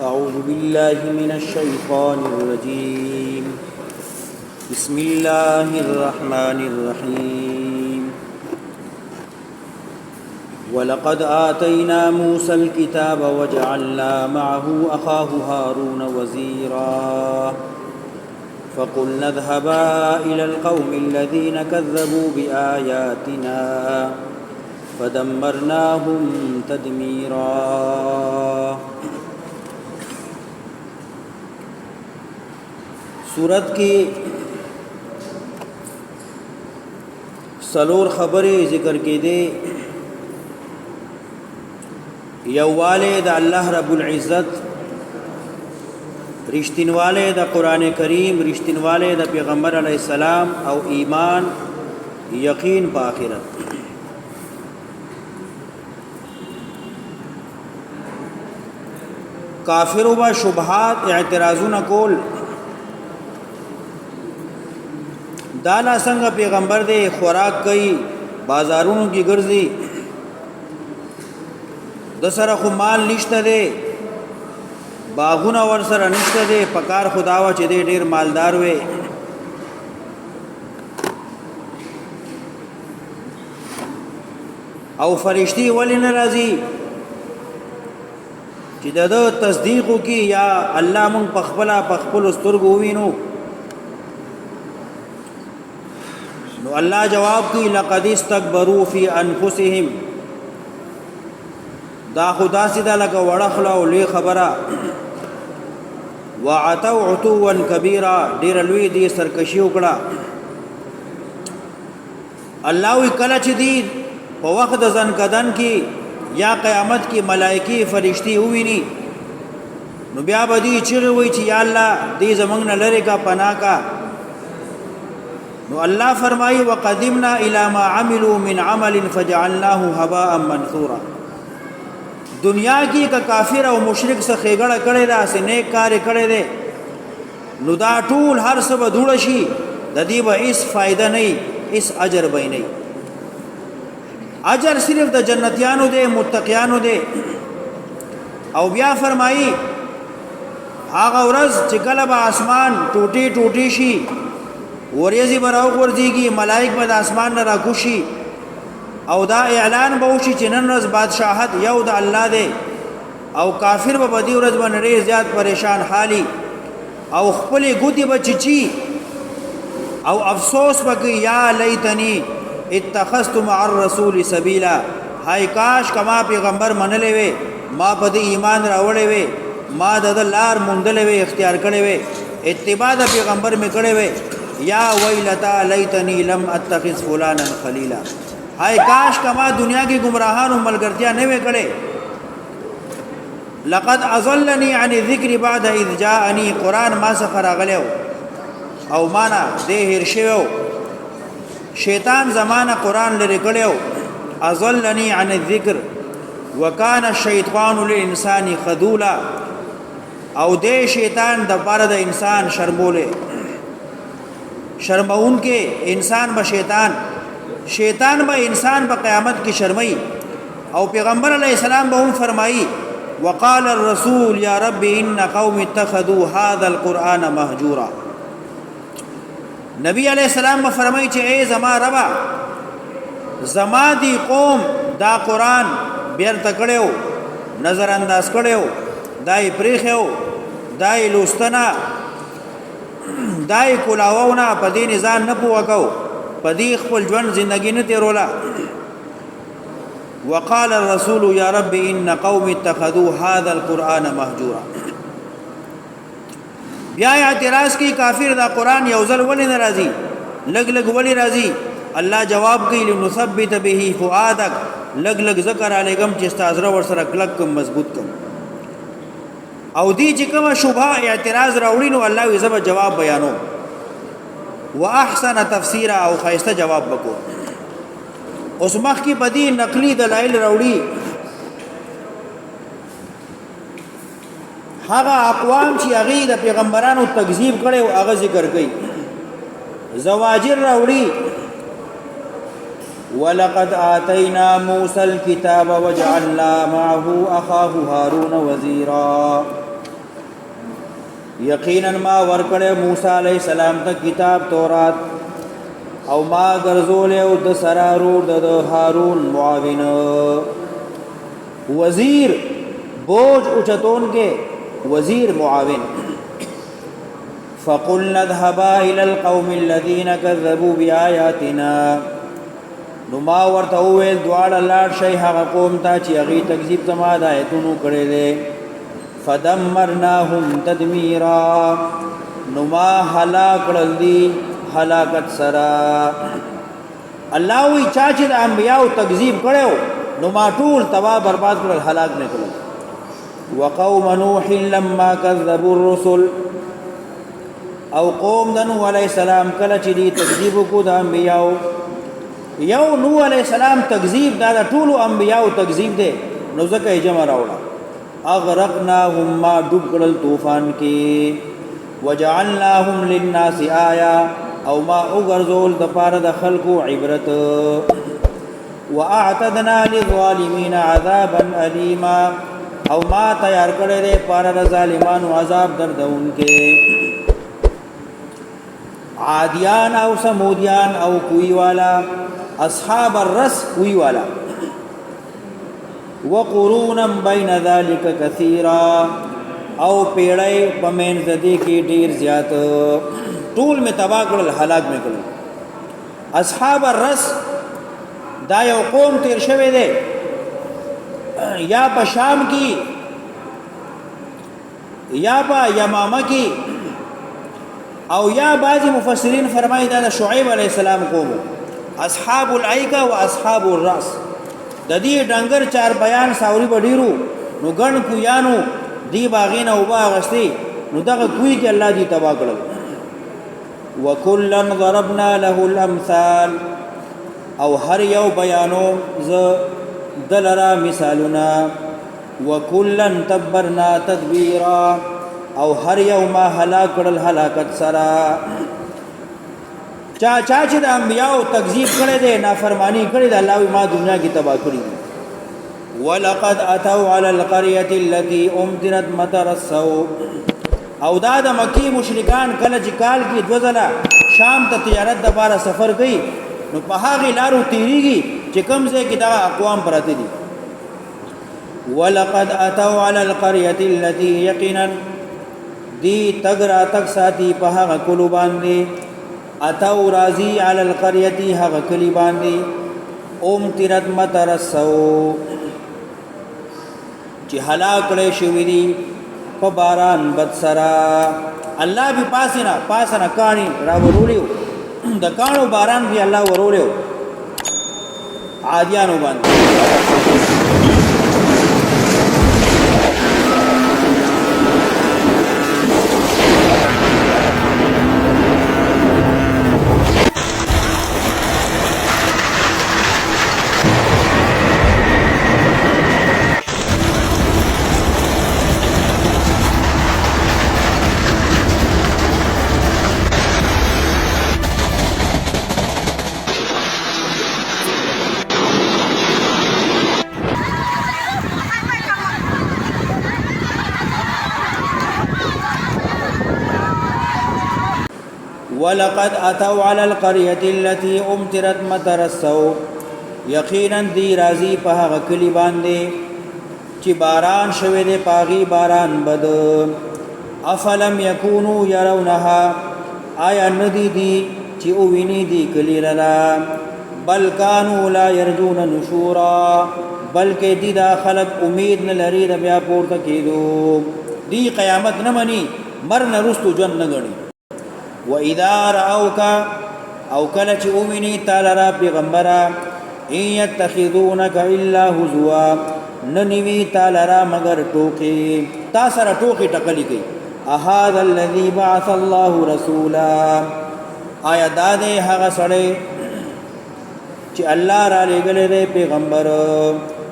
أعوذ بالله من الشيطان الرجيم بسم الله الرحمن الرحيم ولقد آتينا موسى الكتاب وجعلنا معه أخاه هارون وزيرا فقلنا اذهبا إلى القوم الذين كذبوا بآياتنا فدمرناهم تدميرا. سورت کی سلور خبریں ذکر کی دے. یووالے دا اللہ رب العزت، رشتینوالے دا قرآن کریم، رشتینوالے دا پیغمبر علیہ السلام او ایمان یقین پا آخرت. کافروں با شبہات اعتراضون کول دالا سنگ پیغمبر دے خوراک کئی بازارونو کی گرزی دسر خو مال نشته دے باغونه ور سره نشته دے پکار خداوا چې دے ډیر مالدار وے. او فرشتي ولی ناراضی چې د تصدیق کی یا الله مون پخپلا پخپل سترګو وینو. نو الله جواب کی لقد استكبروا فی انفسهم، دا خدا سیدا لکه وړخلا او لوی خبره. وعتوا عتوا کبیرا، ډیر لوی دی سرکشی وکړه. الله وی کله چې دی په وخت ځن کدن کې یا قیامت کې ملائکی فرشتي وویني نو بیا به دی چیغې وی چې یا الله دې زمنګ نه لری کا پناه کا. نو الله فرمایي وقدمنا الى ما عملوا من عمل فجعلناه هباء منثورا. دنیا کی کا کافر او مشرک څخه خېګړه کړي دا سه نیک کار کړي دي نو دا ټول هر څه به دوړ شي، د دې به هیڅ فائدہ نه، هیڅ اجر به نه. اجر صرف د جنتیانو دے، متقیانو دے. او بیا فرمائی هغه ورځ چې کله به اسمان ټوټي ټوټي شي، وریځي براو ورځيږي، ملائک به د اسمان نه راکوشي او دا اعلان به وشي چې نن ورځ بادشاہت یو د الله دی. او کافر به بدی ورځ باندې زیات پریشان حالي او خپل ګوتی بچچی او افسوس وکي یا لیتنی اتخذت مع الرسول سبیلا. هاي کاش کما پیغمبر منلې وې، ما په دې ایمان راوړې وې، ما د لار مونډلې وې، اختیار کړې وې، اتباع د پیغمبر مې کړې وې. یا ویلتا لیتنی لم اتخذ فلانا خلیلا. هاي کاش کما دنیا کې گمراهانو ملګرتیا نه وې کړې. لقد اضلني عن الذکر بعد اذ جاءني. قران ما څخه راغلو او معنا دې هیر شوو. شیطان زمانہ قرآن لري کړو. اضلني عن الذکر وکانه الشیطان للانسان خذولا. او دې شیطان د بار د انسان شرموله، شرمون کې انسان به شیطان به انسان په قیامت کې شرمای. او پیغمبر علیہ السلام به هم فرمایي وقال الرسول یا رب ان قوم اتخذوا هذا القرآن مهجورا. نبی علیہ السلام میں فرمائی چې اے زما ربا زما دی قوم دا قرآن بیر تکڑیو، نظر انداز کڑیو، دای پریخیو، دای لوستنا، دای کلاوونا پا دی نظام نپو وکو، پا دی خپل جوان زندگی نتیرولا. وقال الرسول یا رب ان قوم اتخذوا هذا القرآن مهجورا. بیا اعتراض کی کافر دا قرآن یوزل ولی نرازی، لگ لگ ولی رازی. اللہ جواب کی لنثبت به فؤادک، لگ لگ ذکر علیکم چستازر ورسر کلک کم مضبوط کم. او دی چکم شبہ اعتراض راوڑینو اللہ ویزب جواب بیانو واحسن تفسیرا او خیستہ جواب بکو. اس مخ کی بدی نقلی دلائل راوڑی هغه اقوام چې هغه د پیغمبرانو تکذیب کړي او هغه ذکر کوي. زواجر راوړي ولقد آتينا موسى الكتاب وجعلنا معه أخاه هارون وزيرا. یقینا ما ورکړې موسی علیہ السلام ته کتاب تورات او ما ګرځولې او د سرارو د هارون معاون وزیر بوج اوچتون کې وزیر معاون فقلنا اذهبا الى القوم الذين كذبوا بآياتنا نو ما ورته وویل دواړه لاړ شئ هغه قوم ته چې هغې تکذیب زما د آیتونو کړی دی فدمرناهم تدمیرا نو ما هلاک کړل دي هلاکت سره الله وی چا چې د انبیاو تکذیب کړو نو ما ټول تباہ برباد کړل هلاک نه کړل وقوم نوح لما كذبوا الرسل او قوم د نوح علیہ السلام کله چې دی تکذیب کو د انبیاو یو نوح علیہ السلام تکذیب دا د ټولو انبیاو تکذیب دی نو ځکه یې جمع راوړه اغرقناهم ما ډوب کړل طوفان کې وجعلناهم للناس آیا او ما وګرځول د پاره د خلکو عبرت واعتدنا للظالمین عذابا الیما او ما تیار کړی دی پاره د ظالمانو عذاب دردونکې عادیان او سمودیان او کوی والا اصحاب الرس کوی والا وقرونا بین ذلک کثیرا او پیړی پمن زدی کی ډیر زیات ټول می تباہ کړل هلاک می کړل اصحاب الرس دا یو قوم تیر شوی دی یا په شام کی یا په یمامه کی او یا بعضی مفسرین فرمایي دا شعیب علیہ السلام قوم اصحاب الایکا و اصحاب الراس د دې ډنګر چار بیان ساوري بډیرو نو ګڼ کویانو دی باغین او باغستی نو دغه کوی کې الله دې تبا کړل وکلن ضربنا له الامثال او هر یو بیانو ز دلرا مثالنا وکلن تبرنا تدبیرا او هر یو ما هلاک کړل هلاکت سرا چا چې د انبیاء تکذیب کړي دي نافرمانی کړي دي الله ما دنیا کې تباہ کړی ولقد اتوا على القريه التي امطرت مطر السوء او دا د مکی مشرکان کله چې کال کې دوزله شام ته تجارت د بار سفر کوي نو په هغه لارو تیریږي چې کوم ځای کې دا اقوام پراته دي ولقد اتوا على القريه التي يقينا دی تگرا تک ساتي په هغه کلو باندې اتو راضی علی القريه هغه کلی باندې امطرت مطر السوء چې هلاک کړي شوی دي په باران بد سرا الله به پاسنه کانی را ورولیو د کانو باران به الله ورولیو عادیانو باندې ولقد اتوا على القريه التي امطرت مطر السوء یقینا دی راضی په هغه کلی باندې چې باران شوه دې پاغي باران بد افلم يكونوا يرونها آیا ندی دی چې او ویني دی کلی لرا بل كانوا لا يرجون نشورا بلکې دی دا خلق امید نه لري د بیا پورته کېدو دی قیامت نه مني مرن رستو جن نه غړي وَإِذَا رَأَوْكَ او کله چې اومني تعالی را پیغمبره ان يتخذونك الا هزوا ننوي تعالی را مگر ټوکی تا سره ټوکی ټکلی کوي احد الذي بعث الله رسولا آیا دا دې هغه سره چې الله را لګلې دې پیغمبر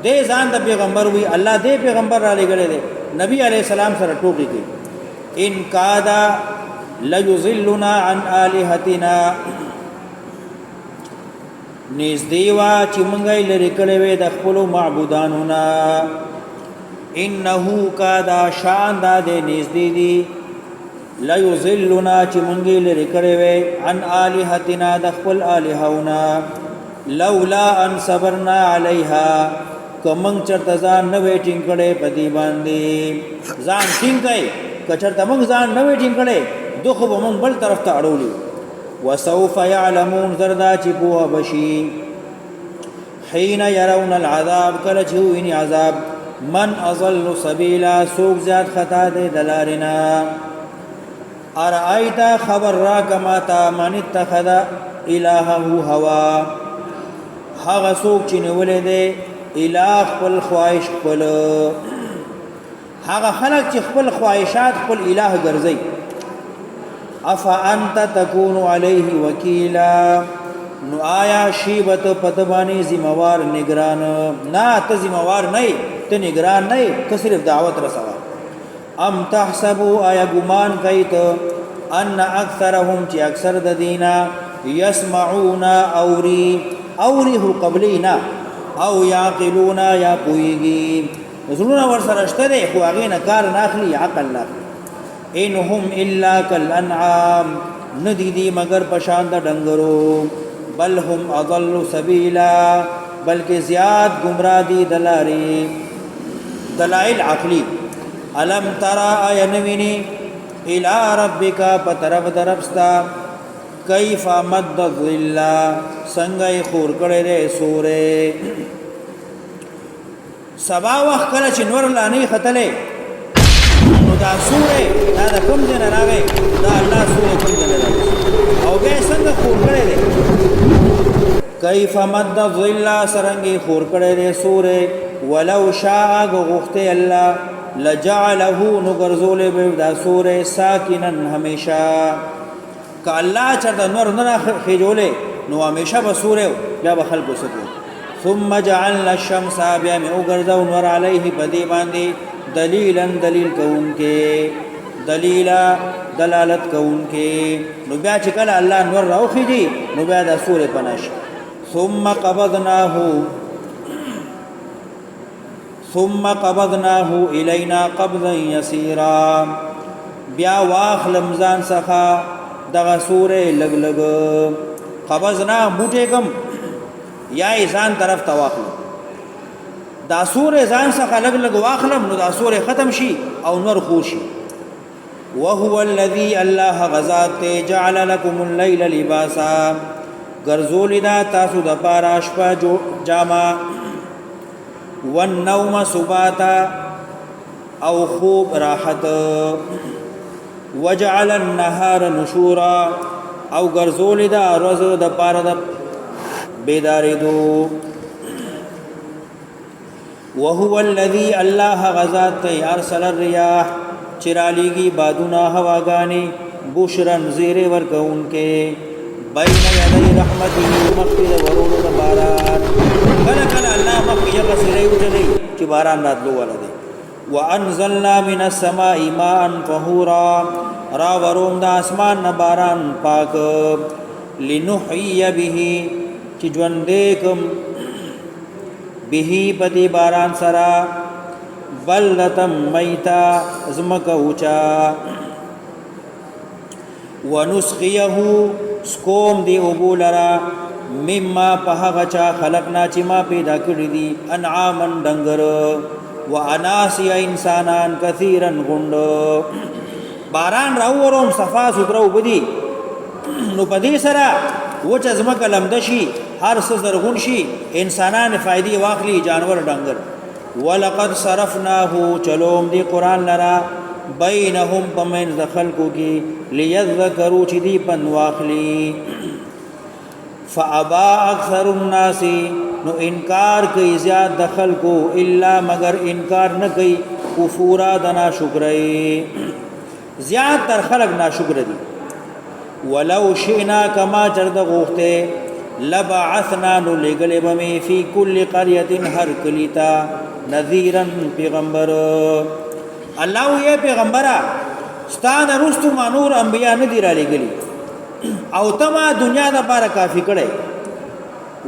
دې ځان د پیغمبر وی الله دې پیغمبر را لګلې دې نبی عليه السلام سره ټوکی کوي ان کادا ليذلنا عن الهتنا نس دیوا چې مونږه لري کړي وې د خپل معبودانو نا انه کادا شان د نس دی لا یضلنا چې مونږ لري کړې وې عن الہتنا د خپل الہونا لولا ان صبرنا علیها کوم چرته ځان نه ویټینګ کړي پدی باندې ځان ټینګ کړي کچرته مونږ ځان نه ویټینګ کړي دوخه به مونږ بل طرف ته اړولې وسوف يعلمون زردا چې بوه بشي حين يرون العذاب کله چې ویني عذاب من اضل سبیلا سوق زیاد خطا دے دلارنا ارائیتا خبر را کماتا من اتخذ الہه هوا هغه سوق چې نیولې دے الہ خپل خواهش خپل هغه خلق چې خپل خواهشات خپل الہ ګرځي افا انت تكون عليه وکیلا نو آیا شیبت پتبانی زموار نگران نا ته زموار نه ته نگران نه ته صرف دعوت رسوا ام تحسبوا آیا ګمان کوي ته ان اکثرهم چې اکثر د دینا يسمعون اوری هو قبلینا او یعقلون یا پویږي زړونه ور سره شته دی خو هغه نه کار ناخلی عقل نه انهم الا کالانعام ندی دی مگر پشان د ډنګرو بل هم اضل سبیلا بلکہ زیاد گمراہ دی دلاری دلائل عقلی علم ترى آینوینی الى ربک پترف دربستا کیف مد الظل سنگای خور کړه دے سورے سبا وخت کله چې نور لانی ختلې نو دا سورې دا کوم ځای نه راغی دا الله سورې کوم ځای نه راغی او به څنګه خور کړه دے کیف مد الظل سرنګي خور کړه دے سورې ولو شاء غخت الله لجعله نغرزول به دا سورې ساکنن همیشه ک الله چرته نور نه خجولې نو همیشه به سورې یا به خلق وسکو ثم جعلنا الشمس بیا می وګرځاو نور علیه پدی باندې دلیلا دلیل کوونکې دلیلا دلالت کوونکې نو بیا چې کله الله نور راوخیږي نو بیا د سورې پناش ثم قبضناه الینا قبضا یسیرا بیا واخلم ځان څخه دغه سورې لګ لګ قبضنا موټه کم یا ځان طرف ته واخلم دا سورې ځان څخه لګ لګ واخلم نو دا سورې ختم شي او نور خوشي وهو الذي الله غزات جعل لكم الليل لباسا غرزول دا تاسو د پاره شپه جاما والنوم سباتا او خوب راحت وجعل النهار نشورا او غرزول دا روز د پاره د بیداریدو وهو الذي الله غزات ارسل الرياح چرالیگی بادونا هواگانی بشرن زیر ورکون کے بین یدی رحمتی مخفر ورون دا باران کلا کلا اللہ مخفی یقصری اجلی چی باران راتلو والا دے وانزلنا من السماء ماء طهورا را وروم دا اسمان نباران پاک لنحیی به چی جوندیکم به پتی باران سرا بلدتم میتا زمک اوچا ونسخیه سکوم دی ابولرا مما پهغچا خلقنا چی ما پیدا کردی دی انعامن ڈنگر و اناسی انسانان کثیرن گنڈ باران راورم صفا سترو بدی نو پدی سرا وچ زمک لمدشی هر سزرغن شي انسانان فائدې واخلي جانور ډنګر ولقد صرفناه چلوم دی قران لرا بینهم پمن خلقو کی لیذکروا چې دی پن واخلي فابا اکثر الناس نو انکار کوي زیاد د خلقو الا مگر انکار نه کوي کفورا دنا شکرای زیاد تر خلق ناشکر دي ولو شئنا کما چرد غوخته لبعثنا لغلب می فی کل قريه هر کلیتا نذیرا پیغمبر الله یې پیغمبره ستانه رستو مانور انبیا ندی را لګلی او تما دنیا د بار کافی کړي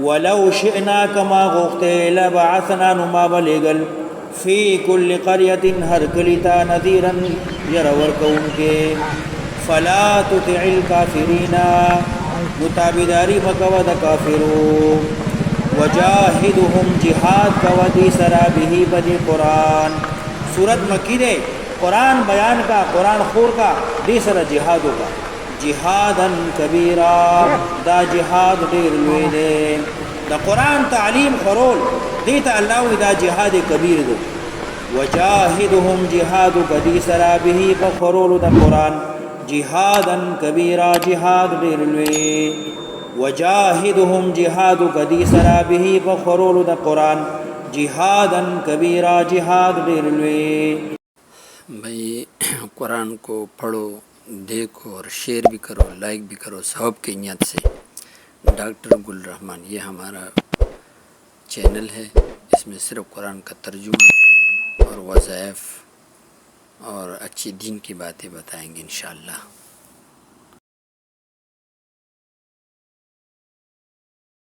ولو شئنا کما غوخته لبعثنا ما بلغل فی کل قريه هر کلیتا نذیرا يرور کون کې फला तुतिल काफिरीना मुताबिदारी मकवद काफिरो वजाहिदहुम जिहाद कवदी सराबिही बदी कुरान। सूरत मक्की दे कुरान बयान का कुरान खोर का दी सरा जिहाद होगा जिहादन कबीरा दा जिहाद देर लुए दे दा कुरान तालीम खरोल देता अल्लाह दा जिहाद कबीर दो वजाहिदहुम जिहाद कदी सराबिही बखरोल दा कुरान जिहादन कबीरा जिहाद देर लुए वजाहिदहुम जिहाद कदी सराबिही बखरोल दा कुरान जिहादन कबीरा जिहाद देर लुए। भाई कुरान को पढ़ो, देखो और शेयर भी करो, लाइक भी करो, सब की नियत से। डॉक्टर गुल रहमान ये हमारा चैनल है, इसमें सिर्फ कुरान का तर्जुमा और वज़ाइफ और अच्छी दीन की बातें बताएंगे इंशाअल्लाह।